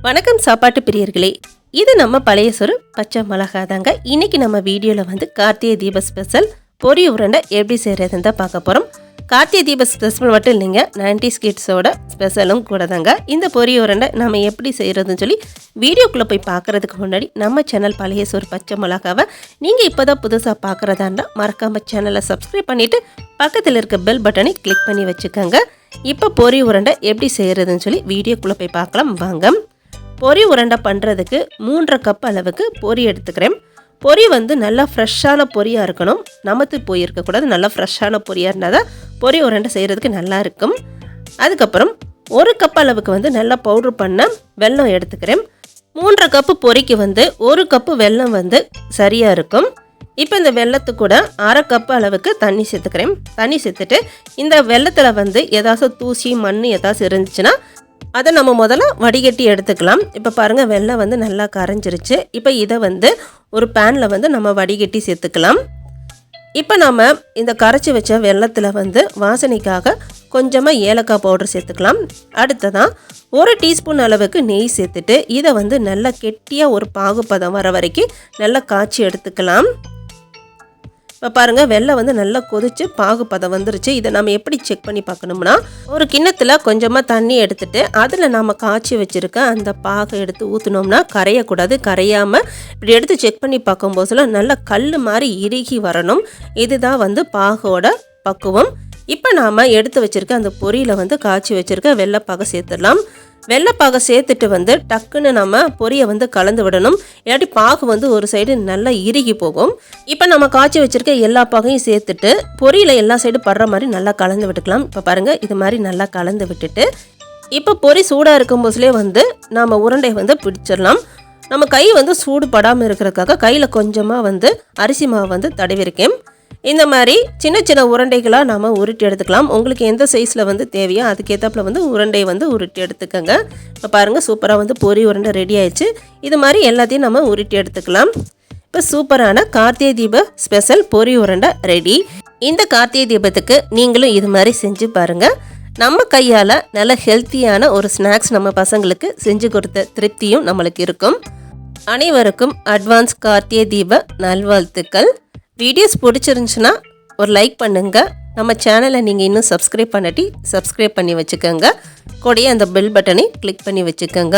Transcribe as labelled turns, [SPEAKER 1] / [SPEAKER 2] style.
[SPEAKER 1] வணக்கம் சாப்பாட்டு பிரியர்களே, இது நம்ம பழையசொரு பச்சை மிளகா தாங்க. இன்னைக்கு நம்ம வீடியோவில் வந்து கார்த்திகை தீப ஸ்பெஷல் பொரி உருண்டை எப்படி செய்கிறதுன்னு தான் பார்க்க போகிறோம். கார்த்திகை தீப ஸ்பெஷல் மட்டும் இல்லைங்க, 90s கிட்ஸோட ஸ்பெஷலும் கூட தாங்க. இந்த பொரி உருண்டை நம்ம எப்படி செய்கிறதுன்னு சொல்லி வீடியோக்குள்ளே போய் பார்க்குறதுக்கு முன்னாடி நம்ம சேனல் பழையசொரு பச்சை மிளகாவை நீங்கள் இப்போ தான் புதுசாக பார்க்குறதா இருந்தால் மறக்காமல் சேனலை சப்ஸ்கிரைப் பண்ணிவிட்டு பக்கத்தில் இருக்க பெல் பட்டனை கிளிக் பண்ணி வச்சுக்கோங்க. இப்போ பொரி உருண்டை எப்படி செய்கிறதுன்னு சொல்லி வீடியோக்குள்ளே போய் பார்க்கலாம் வாங்க. பொரி உருண்டை பண்ணுறதுக்கு 3 கப் அளவுக்கு பொரி எடுத்துக்கிறேன். பொரி வந்து நல்லா ஃப்ரெஷ்ஷான பொரியாக இருக்கணும், நமத்து போயிருக்கக்கூடாது. நல்லா ஃப்ரெஷ்ஷான பொரியாக இருந்தால் தான் பொரி உருண்டை செய்கிறதுக்கு நல்லா இருக்கும். அதுக்கப்புறம் 1 கப் அளவுக்கு வந்து நல்லா பவுட்ரு பண்ண வெல்லம் எடுத்துக்கிறேன். 3 கப்பு பொரிக்கு வந்து 1 கப்பு வெல்லம் வந்து சரியாக இருக்கும். இப்போ இந்த வெல்லத்துக்கு கூட 1/2 கப்பு அளவுக்கு தண்ணி சேர்த்துக்கிறேன். தண்ணி சேர்த்துட்டு இந்த வெல்லத்தில் வந்து ஏதாச்சும் தூசி மண் ஏதாச்சும் இருந்துச்சுன்னா அதை நம்ம முதல்ல வடிகட்டி எடுத்துக்கலாம். இப்போ பாருங்கள், வெல்லம் வந்து நல்லா கரைஞ்சிருச்சு. இப்போ இதை வந்து ஒரு பேனில் வந்து நம்ம வடிகட்டி சேர்த்துக்கலாம். இப்போ நம்ம இந்த கரைச்சி வச்ச வெல்லத்தில் வந்து வாசனைக்காக கொஞ்சமாக ஏலக்காய் பவுடர் சேர்த்துக்கலாம். அடுத்ததான் 1 டீஸ்பூன் அளவுக்கு நெய் சேர்த்துட்டு இதை வந்து நல்லா கெட்டியாக ஒரு பாகுப்பதம் வர வரைக்கும் நல்லா காய்ச்சி எடுத்துக்கலாம். இப்போ பாருங்கள், வெல்லம் வந்து நல்லா கொதித்து பாகுப்பதம் வந்துருச்சு. இதை நம்ம எப்படி செக் பண்ணி பார்க்கணும்னா, ஒரு கிண்ணத்தில் கொஞ்சமாக தண்ணி எடுத்துகிட்டு அதில் நம்ம காய்ச்சி வச்சுருக்க அந்த பாகை எடுத்து ஊற்றினோம்னா கரையக்கூடாது. கரையாமல் இப்படி எடுத்து செக் பண்ணி பார்க்கும்போதுலாம் நல்லா கல் மாதிரி இறுகி வரணும். இதுதான் வந்து பாகோட பக்குவம். இப்போ நாம் எடுத்து வச்சுருக்க அந்த பொரியில் வந்து காய்ச்சி வச்சுருக்க வெள்ளைப்பாகை சேர்த்துடலாம். வெள்ளைப்பாகை சேர்த்துட்டு வந்து டக்குன்னு நம்ம பொரியை வந்து கலந்து விடணும். இல்லாட்டி பாகு வந்து ஒரு சைடு நல்லா இறுகி போகும். இப்போ நம்ம காய்ச்சி வச்சுருக்க எல்லா பாகையும் சேர்த்துட்டு பொரியில் எல்லா சைடு படுற மாதிரி நல்லா கலந்து விட்டுக்கலாம். இப்போ பாருங்கள், இது மாதிரி நல்லா கலந்து விட்டுட்டு இப்போ பொரி சூடாக இருக்கும் போதுலேயே வந்து நம்ம உருண்டை வந்து பிடிச்சிடலாம். நம்ம கை வந்து சூடு படாமல் இருக்கிறதுக்காக கையில் கொஞ்சமாக வந்து அரிசி மாவு வந்து தடவிருக்கேன். இந்த மாதிரி சின்ன சின்ன உருண்டைகளாக நம்ம உருட்டி எடுத்துக்கலாம். உங்களுக்கு எந்த சைஸில் வந்து தேவையோ அதுக்கேற்றாப்புல வந்து உருண்டை வந்து உருட்டி எடுத்துக்கோங்க. இப்போ பாருங்கள், சூப்பராக வந்து பொரி உருண்டை ரெடி ஆயிடுச்சு. இது மாதிரி எல்லாத்தையும் நம்ம உருட்டி எடுத்துக்கலாம். இப்போ சூப்பரான கார்த்திகை தீப ஸ்பெஷல் பொரி உருண்டை ரெடி. இந்த கார்த்திகை தீபத்துக்கு நீங்களும் இது மாதிரி செஞ்சு பாருங்கள். நம்ம கையால் நல்ல ஹெல்த்தியான ஒரு ஸ்நாக்ஸ் நம்ம பசங்களுக்கு செஞ்சு கொடுத்த திருப்தியும் நம்மளுக்கு இருக்கும். அனைவருக்கும் அட்வான்ஸ் கார்த்திகை தீப நல்வாழ்த்துக்கள். வீடியோஸ் பிடிச்சிருந்துச்சுன்னா ஒரு லைக் பண்ணுங்கள். நம்ம சேனலை நீங்கள் இன்னும் சப்ஸ்கிரைப் பண்ணாட்டி சப்ஸ்கிரைப் பண்ணி வச்சுக்கோங்க. கூடயே அந்த பெல் பட்டனை கிளிக் பண்ணி வச்சுக்கோங்க.